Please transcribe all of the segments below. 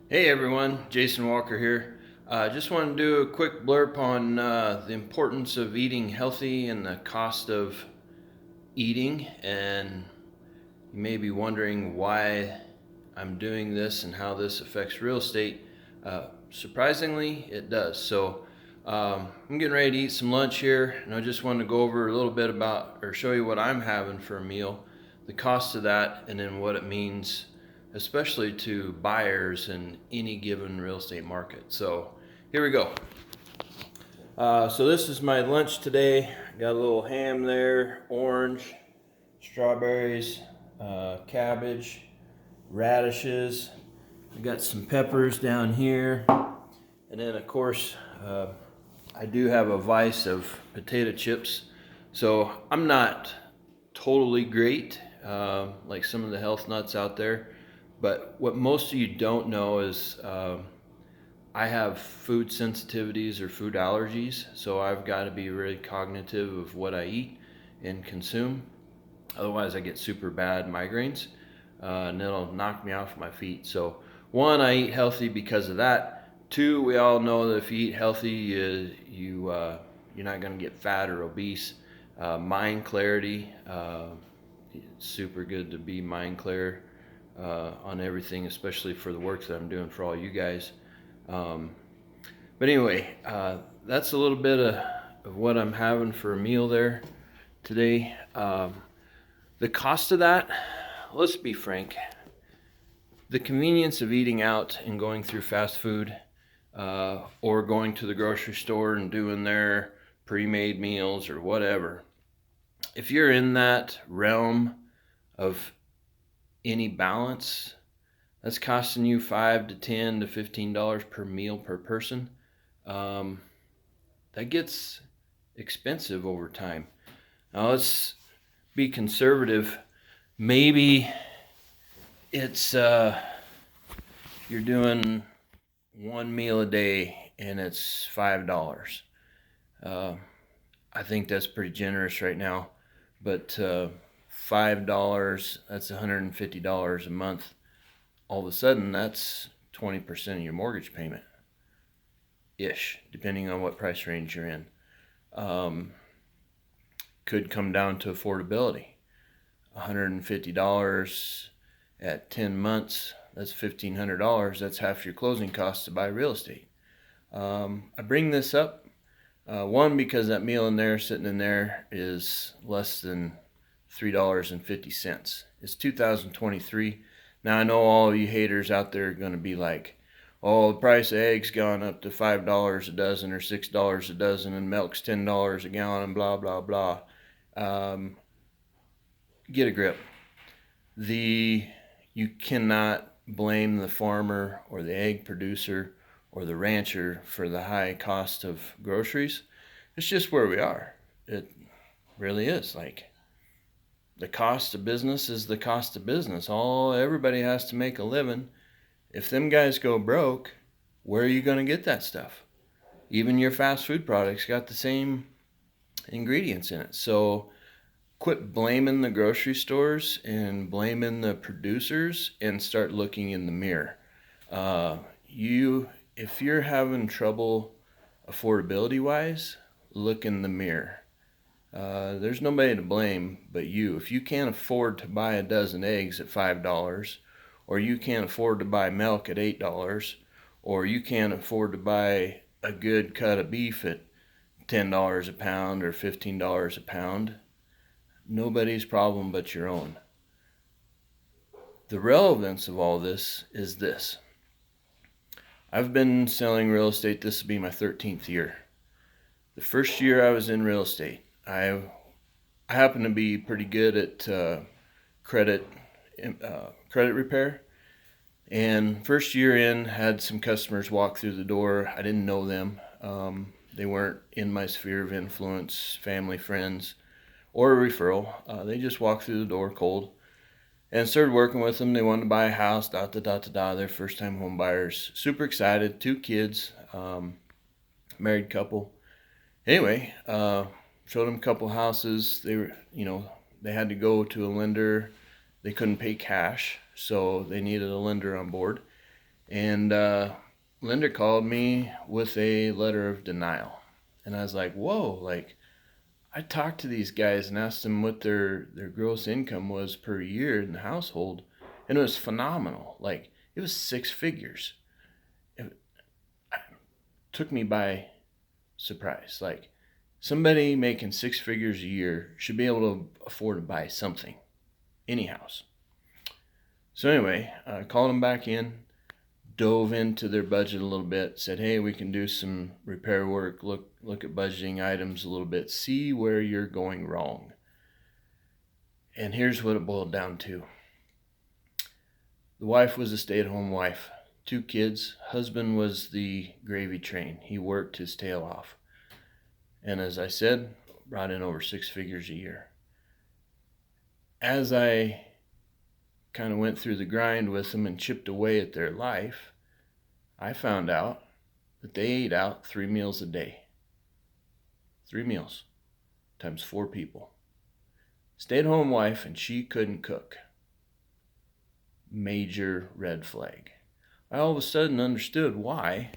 Hey everyone, Jason Walker here. Just want to do a quick blurb on the importance of eating healthy and the cost of eating. And you may be wondering why I'm doing this and how this affects real estate. Surprisingly, it does. I'm getting ready to eat some lunch here, and I just wanted to go over a little bit about or show you what I'm having for a meal, the cost of that, and then what it means especially to buyers in any given real estate market. So here we go. So this is my lunch today. Got a little ham there, orange, strawberries, cabbage, radishes. I got some peppers down here, and then of course I do have a vice of potato chips. So I'm not totally great like some of the health nuts out there. But what most of you don't know is I have food sensitivities or food allergies, so I've got to be really cognitive of what I eat and consume. Otherwise, I get super bad migraines, and it'll knock me off my feet. So, one, I eat healthy because of that. Two, we all know that if you eat healthy, you're not going to get fat or obese. Mind clarity, it's super good to be mind clear on everything, especially for the work that I'm doing for all you guys. Um, but anyway, that's a little bit of what I'm having for a meal there today. The cost of that, let's be frank, the convenience of eating out and going through fast food or going to the grocery store and doing their pre-made meals or whatever. If you're in that realm of any balance, that's costing you $5 to $10 to $15 per meal per person. Um, that gets expensive over time. Now let's be conservative. Maybe it's you're doing one meal a day and it's $5. Uh, I think that's pretty generous right now, but $5, that's $150 a month. All of a sudden, that's 20% of your mortgage payment ish, depending on what price range you're in. Um, could come down to affordability. $150 at 10 months, that's $1,500. That's half your closing costs to buy real estate. I bring this up, one, because that meal in there, sitting in there, is less than $3.50. It's 2023. Now, I know all of you haters out there are going to be like, oh, the price of eggs gone up to $5 a dozen or $6 a dozen, and milk's $10 a gallon, and blah, blah, blah. Um, get a grip. You cannot blame the farmer or the egg producer or the rancher for the high cost of groceries. It's just where we are. It really is. Like, the cost of business is the cost of business. Everybody has to make a living. If them guys go broke, where are you going to get that stuff? Even your fast food products got the same ingredients in it. So quit blaming the grocery stores and blaming the producers and start looking in the mirror. If you're having trouble affordability wise, look in the mirror. There's nobody to blame but you. If you can't afford to buy a dozen eggs at $5, or you can't afford to buy milk at $8, or you can't afford to buy a good cut of beef at $10 a pound or $15 a pound, nobody's problem but your own. The relevance of all this is this. I've been selling real estate. This will be my 13th year. The first year I was in real estate, I happen to be pretty good at credit credit repair. And first year in, had some customers walk through the door. I didn't know them. They weren't in my sphere of influence, family, friends, or a referral. They just walked through the door cold, and started working with them. They wanted to buy a house. Da da da da da. They're first time home buyers. Super excited. 2 kids. Married couple. Anyway, showed them a couple houses. They had to go to a lender. They couldn't pay cash, so they needed a lender on board. And lender called me with a letter of denial. And I was like, whoa, like I talked to these guys and asked them what their gross income was per year in the household, and it was phenomenal. Like it was six figures. It took me by surprise. Like somebody making six figures a year should be able to afford to buy something, any house. So anyway, I called them back in, dove into their budget a little bit, said, hey, we can do some repair work, look at budgeting items a little bit, see where you're going wrong. And here's what it boiled down to. The wife was a stay-at-home wife, 2 kids. Husband was the gravy train. He worked his tail off. And as I said, brought in over 6 figures a year. As I kind of went through the grind with them and chipped away at their life, I found out that they ate out 3 meals a day. 3 meals times 4 people. Stay-at-home wife, and she couldn't cook. Major red flag. I all of a sudden understood why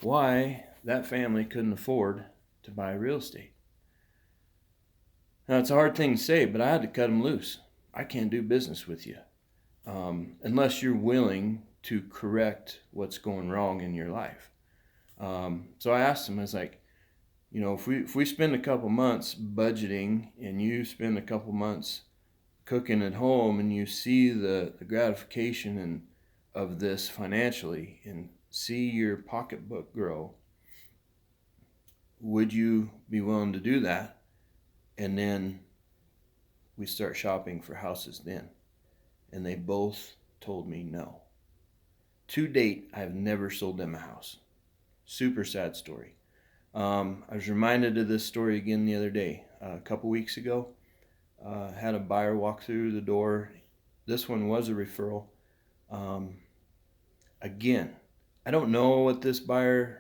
that family couldn't afford to buy real estate. Now, it's a hard thing to say, but I had to cut them loose. I can't do business with you unless you're willing to correct what's going wrong in your life. So I asked him, I was like, you know, if we spend a couple months budgeting and you spend a couple months cooking at home and you see the gratification of this financially and see your pocketbook grow, would you be willing to do that? And then we start shopping for houses then. And they both told me no. To date, I've never sold them a house. Super sad story. I was reminded of this story again the other day. A couple weeks ago, had a buyer walk through the door. This one was a referral. Again, I don't know what this buyers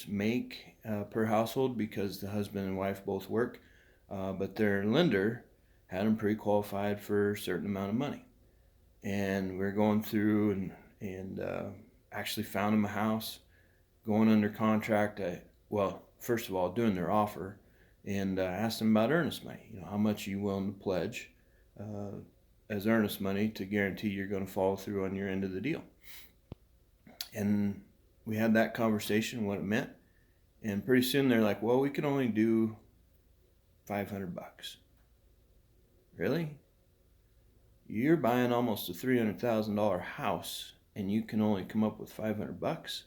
make per household because the husband and wife both work, but their lender had them pre-qualified for a certain amount of money. And we're going through and actually found them a house, going under contract. Well, first of all, doing their offer, and asked them about earnest money. You know, how much are you willing to pledge as earnest money to guarantee you're going to follow through on your end of the deal? And we had that conversation, what it meant, and pretty soon they're like, well, we can only do $500. Really? You're buying almost a $300,000 house and you can only come up with $500?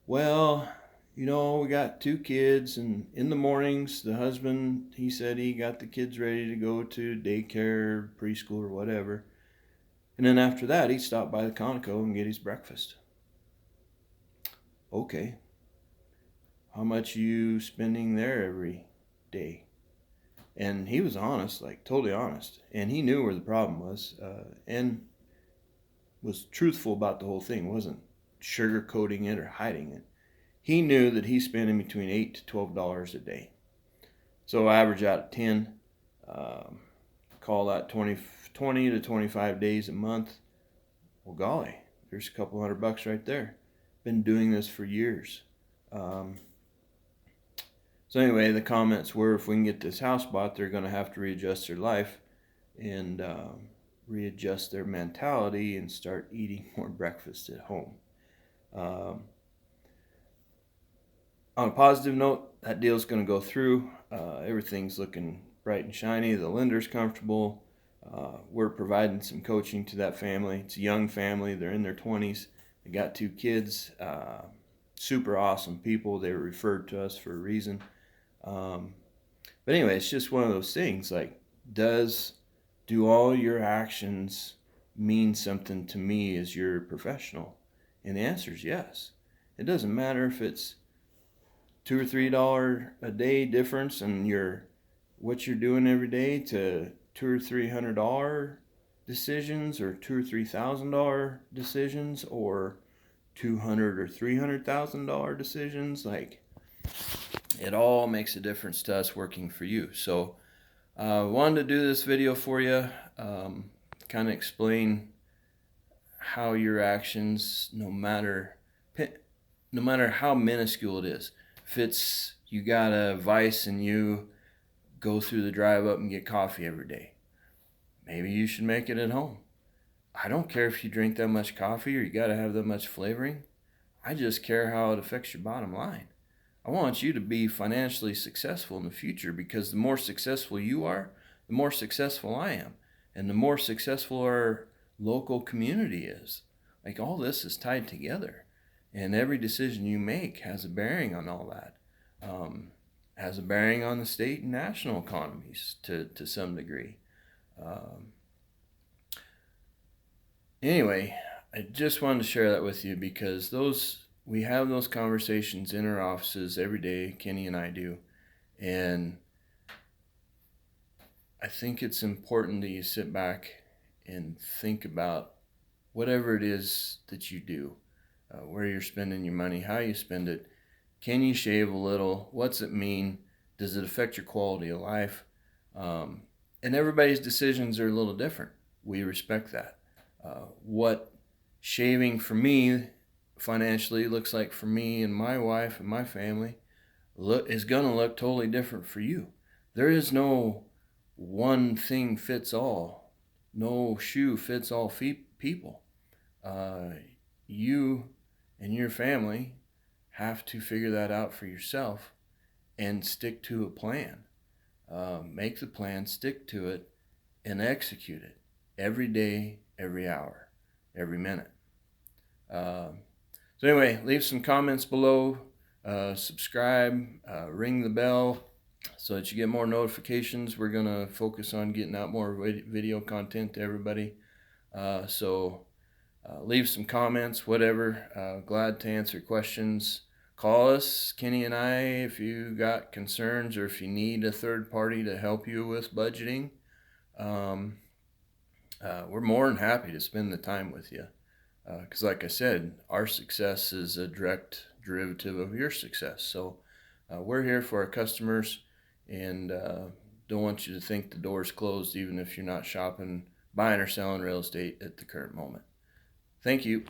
Well, you know, we got 2 kids, and in the mornings, the husband, he said he got the kids ready to go to daycare, preschool, or whatever. And then after that, he'd stop by the Conoco and get his breakfast. Okay. How much are you spending there every day? And he was honest, like totally honest. And he knew where the problem was, and was truthful about the whole thing. Wasn't sugarcoating it or hiding it. He knew that he's spending between $8 to $12 a day. So average out at 10, call that 20 to 25 days a month. Well, golly, there's a couple $100 right there. Been doing this for years. So anyway, the comments were, if we can get this house bought, they're going to have to readjust their life and readjust their mentality and start eating more breakfast at home. On a positive note, that deal's going to go through. Everything's looking bright and shiny. The lender's comfortable. We're providing some coaching to that family. It's a young family. They're in their 20s. They got 2 kids. Super awesome people. They were referred to us for a reason. But anyway, it's just one of those things. Like, do all your actions mean something to me as your professional? And the answer is yes. It doesn't matter if it's $2 or $3 a day difference in what you're doing every day to $200 or $300 decisions, or $2,000 or $3,000 decisions, or $200,000 or $300,000 decisions. Like, it all makes a difference to us working for you. So I wanted to do this video for you, kind of explain how your actions, no matter how minuscule it is, if it's you got a vice and you go through the drive up and get coffee every day, maybe you should make it at home. I don't care if you drink that much coffee or you got to have that much flavoring. I just care how it affects your bottom line. I want you to be financially successful in the future, because the more successful you are, the more successful I am. And the more successful our local community is. Like, all this is tied together. And every decision you make has a bearing on all that. Has a bearing on the state and national economies to some degree. Um, anyway, I just wanted to share that with you, because we have those conversations in our offices every day. Kenny and I do, and I think it's important that you sit back and think about whatever it is that you do, where you're spending your money, how you spend it. Can you shave a little? What's it mean? Does it affect your quality of life? And everybody's decisions are a little different. We respect that. What shaving for me financially looks like for me and my wife and my family is going to look totally different for you. There is no one thing fits all. No shoe fits all people. You and your family have to figure that out for yourself and stick to a plan. Make the plan, stick to it, and execute it every day, every hour, every minute. So anyway, leave some comments below, subscribe, ring the bell so that you get more notifications. We're going to focus on getting out more video content to everybody. So leave some comments, whatever. Glad to answer questions. Call us, Kenny and I, if you got concerns or if you need a third party to help you with budgeting. We're more than happy to spend the time with you, because like I said, our success is a direct derivative of your success. So we're here for our customers, and don't want you to think the door's closed, even if you're not shopping, buying or selling real estate at the current moment. Thank you.